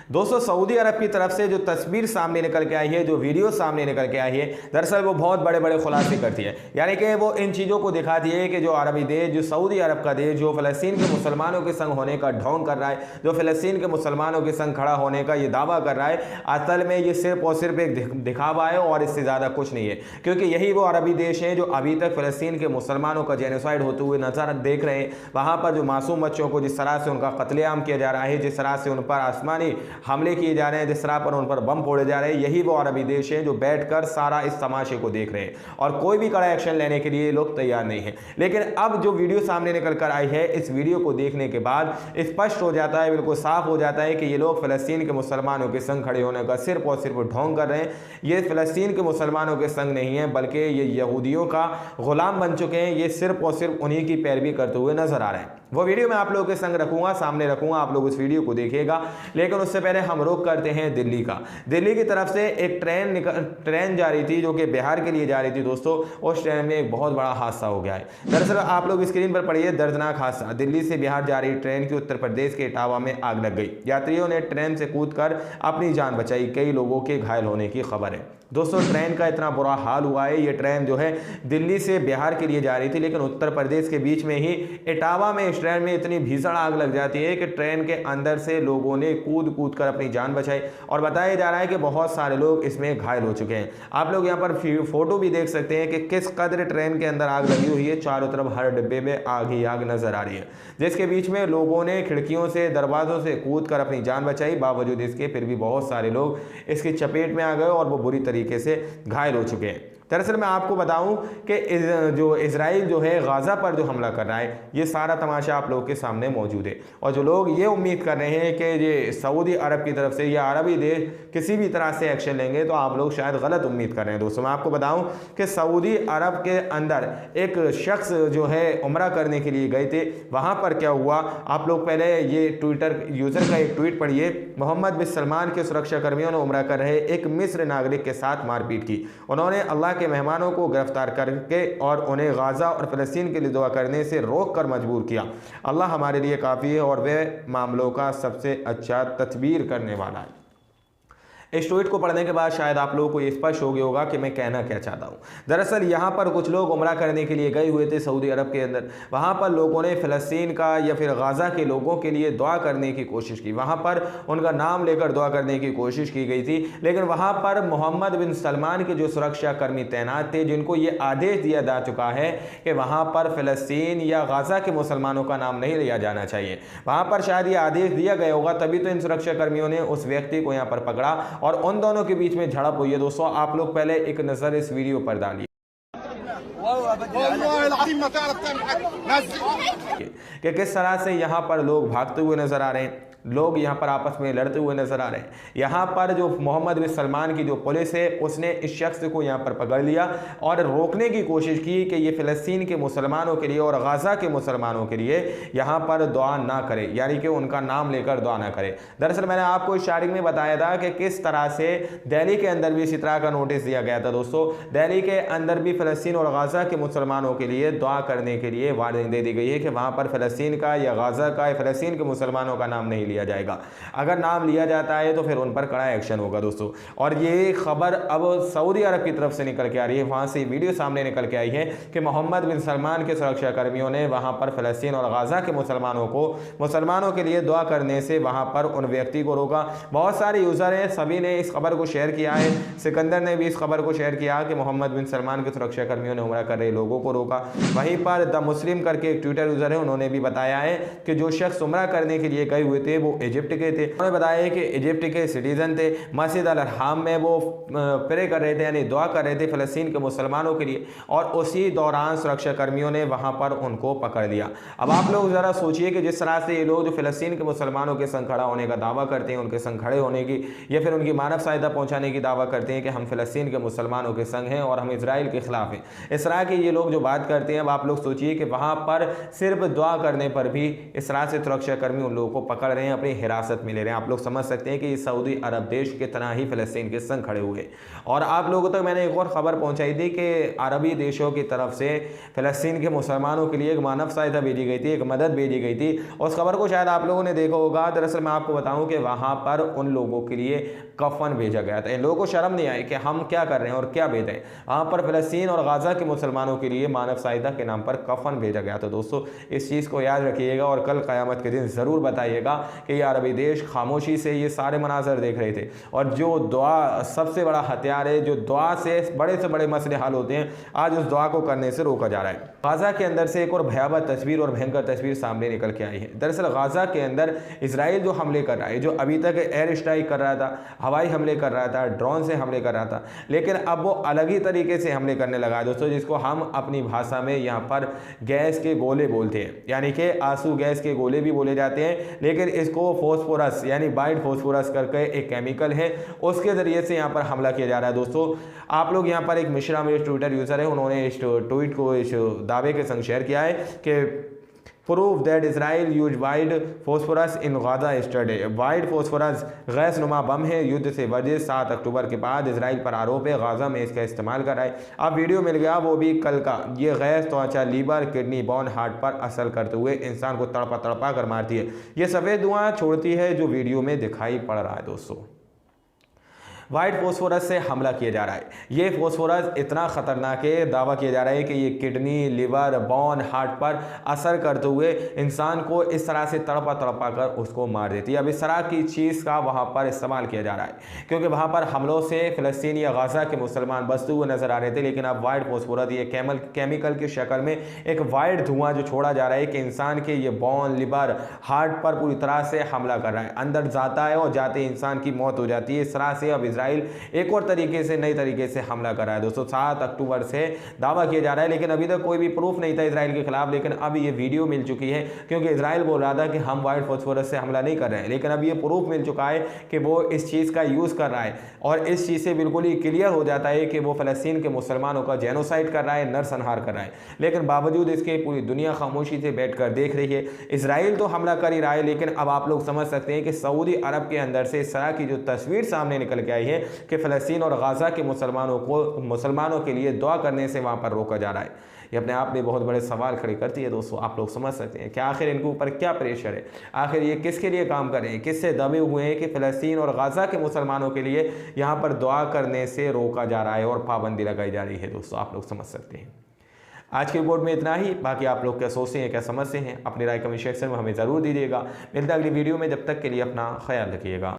दोस्तों सऊदी अरब की तरफ से जो तस्वीर सामने निकल के आई है, जो वीडियो सामने निकल के आई है, दरअसल वो बहुत बड़े बड़े खुलासे करती है। यानी कि वो इन चीज़ों को दिखाती है कि जो अरबी देश, जो सऊदी अरब का देश, जो फ़लस्तीन के मुसलमानों के संग होने का ढोंग कर रहा है, जो फ़लस्तीन के मुसलमानों के संग खड़ा होने का ये दावा कर रहा है, असल में ये सिर्फ और सिर्फ एक दिखावा है और इससे ज़्यादा कुछ नहीं है। क्योंकि यही वो अरबी देश हैं जो अभी तक फ़लस्तीन के मुसलमानों का जेनोसाइड होते हुए नजर देख रहे हैं। वहाँ पर जो मासूम बच्चों को जिस तरह से उनका कत्लेआम किया जा रहा है, जिस तरह से उन पर आसमानी हमले किए जा रहे हैं, जिस तरह पर उन पर बम फोड़े जा रहे हैं, यही वो अरबी देश हैं जो बैठकर सारा इस तमाशे को देख रहे हैं और कोई भी कड़ा एक्शन लेने के लिए लोग तैयार नहीं है। लेकिन अब जो वीडियो सामने निकल कर आई है, इस वीडियो को देखने के बाद स्पष्ट हो जाता है, बिल्कुल साफ हो जाता है कि ये लोग फ़लस्तीन के मुसलमानों के संग खड़े होने का सिर्फ और सिर्फ ढोंग कर रहे हैं। ये फ़लस्तीन के मुसलमानों के संग नहीं है, बल्कि ये यहूदियों का गुलाम बन चुके हैं। ये सिर्फ और सिर्फ उन्हीं की पैरवी करते हुए नजर आ रहे हैं। वो वीडियो मैं आप लोगों के संग रखूंगा, सामने रखूंगा, आप लोग उस वीडियो को देखिएगा। लेकिन उससे पहले हम रुख करते हैं दिल्ली का। दिल्ली की तरफ से एक ट्रेन जा रही थी जो कि बिहार के लिए जा रही थी। दोस्तों उस ट्रेन में एक बहुत बड़ा हादसा हो गया है। दरअसल आप लोग स्क्रीन पर पढ़िए, दर्दनाक हादसा। दिल्ली से बिहार जा रही ट्रेन की उत्तर प्रदेश के इटावा में आग लग गई। यात्रियों ने ट्रेन से कूदकर अपनी जान बचाई। कई लोगों के घायल होने की खबर है। दोस्तों ट्रेन का इतना बुरा हाल हुआ है, ये ट्रेन जो है दिल्ली से बिहार के लिए जा रही थी, लेकिन उत्तर प्रदेश के बीच में ही इटावा में इस ट्रेन में इतनी भीषण आग लग जाती है कि ट्रेन के अंदर से लोगों ने कूद कूद कर अपनी जान बचाई और बताया जा रहा है कि बहुत सारे लोग इसमें घायल हो चुके हैं। आप लोग यहाँ पर फोटो भी देख सकते हैं कि किस कदर ट्रेन के अंदर आग लगी हुई है। चारों तरफ हर डिब्बे में आग ही आग नजर आ रही है, जिसके बीच में लोगों ने खिड़कियों से, दरवाजों से कूद कर अपनी जान बचाई। बावजूद इसके फिर भी बहुत सारे लोग इसकी चपेट में आ गए और वो बुरी तरीके से घायल हो चुके हैं। दरअसल मैं आपको बताऊं कि जो इजराइल जो है गाज़ा पर जो हमला कर रहा है, ये सारा तमाशा आप लोगों के सामने मौजूद है। और जो लोग ये उम्मीद कर रहे हैं कि ये सऊदी अरब की तरफ से या अरबी देश किसी भी तरह से एक्शन लेंगे, तो आप लोग शायद गलत उम्मीद कर रहे हैं। दोस्तों मैं आपको बताऊं कि सऊदी अरब के अंदर एक शख्स जो है उम्रा करने के लिए गए थे। वहाँ पर क्या हुआ, आप लोग पहले ये ट्विटर यूज़र का एक ट्वीट पढ़िए। मोहम्मद बिन सलमान के सुरक्षा कर्मियों ने उम्रा कर रहे एक मिस्र नागरिक के साथ मारपीट की। उन्होंने अल्लाह के मेहमानों को गिरफ्तार करके और उन्हें गाज़ा और फ़लस्तीन के लिए दुआ करने से रोक कर मजबूर किया। अल्लाह हमारे लिए काफ़ी है और वह मामलों का सबसे अच्छा तदबीर करने वाला है। इस ट्वीट को पढ़ने के बाद शायद आप लोगों को ये स्पष्ट हो गया होगा कि मैं कहना क्या चाहता हूँ। दरअसल यहाँ पर कुछ लोग उम्रा करने के लिए गए हुए थे सऊदी अरब के अंदर। वहाँ पर लोगों ने फ़लस्तीन का या फिर गाज़ा के लोगों के लिए दुआ करने की कोशिश की। वहाँ पर उनका नाम लेकर दुआ करने की कोशिश की गई थी। लेकिन वहाँ पर मोहम्मद बिन सलमान के जो सुरक्षा कर्मी तैनात थे, जिनको ये आदेश दिया जा चुका है कि वहाँ पर फ़लस्तीन या गाज़ा के मुसलमानों का नाम नहीं लिया जाना चाहिए, वहाँ पर शायद ये आदेश दिया गया होगा, तभी तो इन सुरक्षा कर्मियों ने उस व्यक्ति को यहाँ पर पकड़ा और उन दोनों के बीच में झड़प हुई है। दोस्तों आप लोग पहले एक नजर इस वीडियो पर डालिए कि किस तरह से यहाँ पर लोग भागते हुए नजर आ रहे हैं, लोग यहाँ पर आपस में लड़ते हुए नजर आ रहे हैं। यहाँ पर जो मोहम्मद बिन सलमान की जो पुलिस है, उसने इस शख्स को यहाँ पर पकड़ लिया और रोकने की कोशिश की कि ये फ़लस्तीन के मुसलमानों के लिए और गाज़ा के मुसलमानों के लिए यहाँ पर दुआ ना करे, यानी कि उनका नाम लेकर दुआ ना करे। दरअसल मैंने आपको स्टार्टिंग में बताया था कि किस तरह से दिल्ली के अंदर भी इसी तरह का नोटिस दिया गया था। दोस्तों दिल्ली के अंदर भी फ़लस्तीन और गाज़ा के मुसलमानों के लिए दुआ करने के लिए वार्निंग दे दी गई है कि वहाँ पर फ़लस्तीन का या गाज़ा का या फ़लस्तीन के मुसलमानों का नाम नहीं लिया जाएगा। अगर नाम लिया जाता है तो फिर उन पर कड़ा एक्शन होगा। दोस्तों और ये खबर अब सऊदी अरब की तरफ से निकल के आ रही है, वहां से वीडियो सामने निकल के आई है कि मोहम्मद बिन सलमान के सुरक्षा कर्मियों ने वहां पर फ़लस्तीन और गाज़ा के मुसलमानों के लिए दुआ करने से वहां पर उन व्यक्ति को रोका। बहुत सारे यूज़र हैं, सभी ने इस खबर को शेयर किया है। सिकंदर ने भी इस खबर को शेयर किया कि मोहम्मद बिन सलमान के सुरक्षा कर्मियों ने उम्रा कर रहे लोगों को रोका। वहीं पर द मुस्लिम करके एक ट्विटर यूज़र है, उन्होंने भी बताया है कि जो शख्स उम्रा करने के लिए गए हुए थे वो इजिप्ट के थे। उन्होंने बताया कि इजिप्ट के सिटीजन थे, मस्जिद अल हराम में वो प्रे कर रहे थे, यानी दुआ कर रहे थे फ़लस्तीन के मुसलमानों के लिए, और उसी दौरान सुरक्षा कर्मियों ने वहां पर उनको पकड़ लिया। अब आप लोग ज़रा सोचिए कि जिस तरह से ये लोग जो फ़लस्तीन के मुसलमानों के संग खड़ा होने का दावा करते हैं, उनके संग खड़े होने की या फिर उनकी मानव सहायता पहुँचाने की दावा करते हैं कि हम फ़लस्तीन के मुसलमानों के संग हैं और हम इजराइल के खिलाफ हैं, इस तरह के ये लोग जो बात करते हैं, अब आप लोग सोचिए कि वहाँ पर सिर्फ दुआ करने पर भी इस तरह से सुरक्षा कर्मी उन लोगों को पकड़ रहे रहे हैं, अपनी हिरासत में ले रहे हैं। आप लोग समझ सकते हैं कि सऊदी अरब देश कितना ही फ़लस्तीन के संग खड़े हुए। और आप लोगों तक मैंने एक और ख़बर पहुंचाई थी कि अरबी देशों की तरफ से फ़लस्तीन के मुसलमानों के लिए एक मानव सहायता भेजी गई थी, एक मदद भेजी गई थी। उस खबर को शायद आप लोगों ने देखा होगा। दरअसल मैं आपको बताऊं कि वहाँ पर उन लोगों के लिए कफन भेजा गया था। इन लोगों को शर्म नहीं आई कि हम क्या कर रहे हैं और क्या भेज रहे हैं। वहाँ पर फ़लस्तीन और गाज़ा के मुसलमानों के लिए मानव सहायता के नाम पर कफन भेजा गया था। दोस्तों, इस चीज़ को याद रखिएगा और कल क़यामत के दिन ज़रूर बताइएगा कि ये अरबी देश खामोशी से ये सारे मनाज़र देख रहे थे। और जो दुआ सबसे बड़ा हथियार है, जो दुआ से बड़े मसले हल होते हैं, आज उस दुआ को करने से रोका जा रहा है। गाज़ा के अंदर से एक और भयावह तस्वीर और भयंकर तस्वीर सामने निकल के आई है। दरअसल गाज़ा के अंदर इजराइल जो हमले कर रहा है, जो अभी तक एयर स्ट्राइक कर रहा था, हवाई हमले कर रहा था, ड्रोन से हमले कर रहा था, लेकिन अब वो अलग ही तरीके से हमले करने लगा है दोस्तों, जिसको हम अपनी भाषा में यहाँ पर गैस के गोले बोलते हैं। यानी कि आंसू गैस के गोले भी बोले जाते हैं, लेकिन इसको फॉस्फोरस यानी वाइट फॉस्फोरस करके एक केमिकल है, उसके ज़रिए से यहाँ पर हमला किया जा रहा है। दोस्तों, आप लोग यहाँ पर एक मिश्रा मेरे ट्विटर यूज़र है, उन्होंने इस ट्वीट को इस दावे के संग शेयर किया है कि prove that Israel use white phosphorus in Gaza स्टडे। White phosphorus gas नुमा बम है, युद्ध से वर्जिश 7 अक्टूबर के बाद इसराइल पर आरोप है गाज़ा में इसका इस्तेमाल कर रहा है। अब वीडियो मिल गया, वो भी कल का। ये गैस त्वचा, लीवर, किडनी, बोन, हार्ट पर असर करते हुए इंसान को तड़पा कर मारती है। ये सफ़ेद धुआं छोड़ती है जो वीडियो में दिखाई पड़ रहा है। दोस्तों, वाइट फॉस्फोरस से हमला किया जा रहा है। ये फॉस्फोरस इतना ख़तरनाक है, दावा किया जा रहा है कि ये किडनी, लिवर, बोन, हार्ट पर असर करते हुए इंसान को इस तरह से तड़पा कर उसको मार देती है। अब इस तरह की चीज़ का वहाँ पर इस्तेमाल किया जा रहा है, क्योंकि वहाँ पर हमलों से फ़लस्तीन या गाज़ा के मुसलमान बचते हुए नज़र आ रहे थे। लेकिन अब वाइट फॉस्फोरस ये केमिकल की शक्ल में एक वाइट धुआं जो छोड़ा जा रहा है कि इंसान के ये बोन, लिवर, हार्ट पर पूरी तरह से हमला कर रहा है, अंदर जाता है और जाते ही इंसान की मौत हो जाती है। इस तरह से अब इजराइल एक और तरीके से, नई तरीके से हमला कर रहा है। दोस्तों, 7 अक्टूबर से दावा किया जा रहा है, लेकिन अभी तक कोई भी प्रूफ नहीं था इजराइल के खिलाफ। लेकिन अब ये वीडियो मिल चुकी है, क्योंकि इजराइल बोल रहा था कि हम वाइट फॉस्फोरस से हमला नहीं कर रहे हैं, लेकिन अब ये प्रूफ मिल चुका है कि वो इस चीज़ का यूज़ कर रहा है। और इस चीज़ से बिल्कुल ही क्लियर हो जाता है कि वो फ़लस्तीन के मुसलमानों का जेनोसाइड कर रहा है, नरसंहार कर रहा है। लेकिन बावजूद इसके पूरी दुनिया खामोशी से बैठकर देख रही है। इजराइल तो हमला कर ही रहा है, लेकिन अब आप लोग समझ सकते हैं कि सऊदी अरब के अंदर से इस तरह की जो तस्वीर सामने निकल के आई है कि फ़लस्तीन और गाज़ा के मुसलमानों के लिए दुआ करने से वहाँ पर रोका जा रहा है। ये अपने आप में बहुत बड़े सवाल खड़े करती है। दोस्तों, आप लोग समझ सकते हैं कि आखिर इनके ऊपर क्या प्रेशर है, आखिर ये किसके लिए काम कर रहे हैं, किससे दबे हुए हैं कि फ़लस्तीन और गाज़ा के मुसलमानों के लिए यहाँ पर दुआ करने से रोका जा रहा है और पाबंदी लगाई जा रही है। दोस्तों, आप लोग समझ सकते हैं। आज की रिपोर्ट में इतना ही। बाकी आप लोग क्या सोचते हैं, क्या समझते हैं, अपनी राय कमेंट सेक्शन में हमें ज़रूर दीजिएगा। मिलता है अगली वीडियो में, जब तक के लिए अपना ख्याल रखिएगा।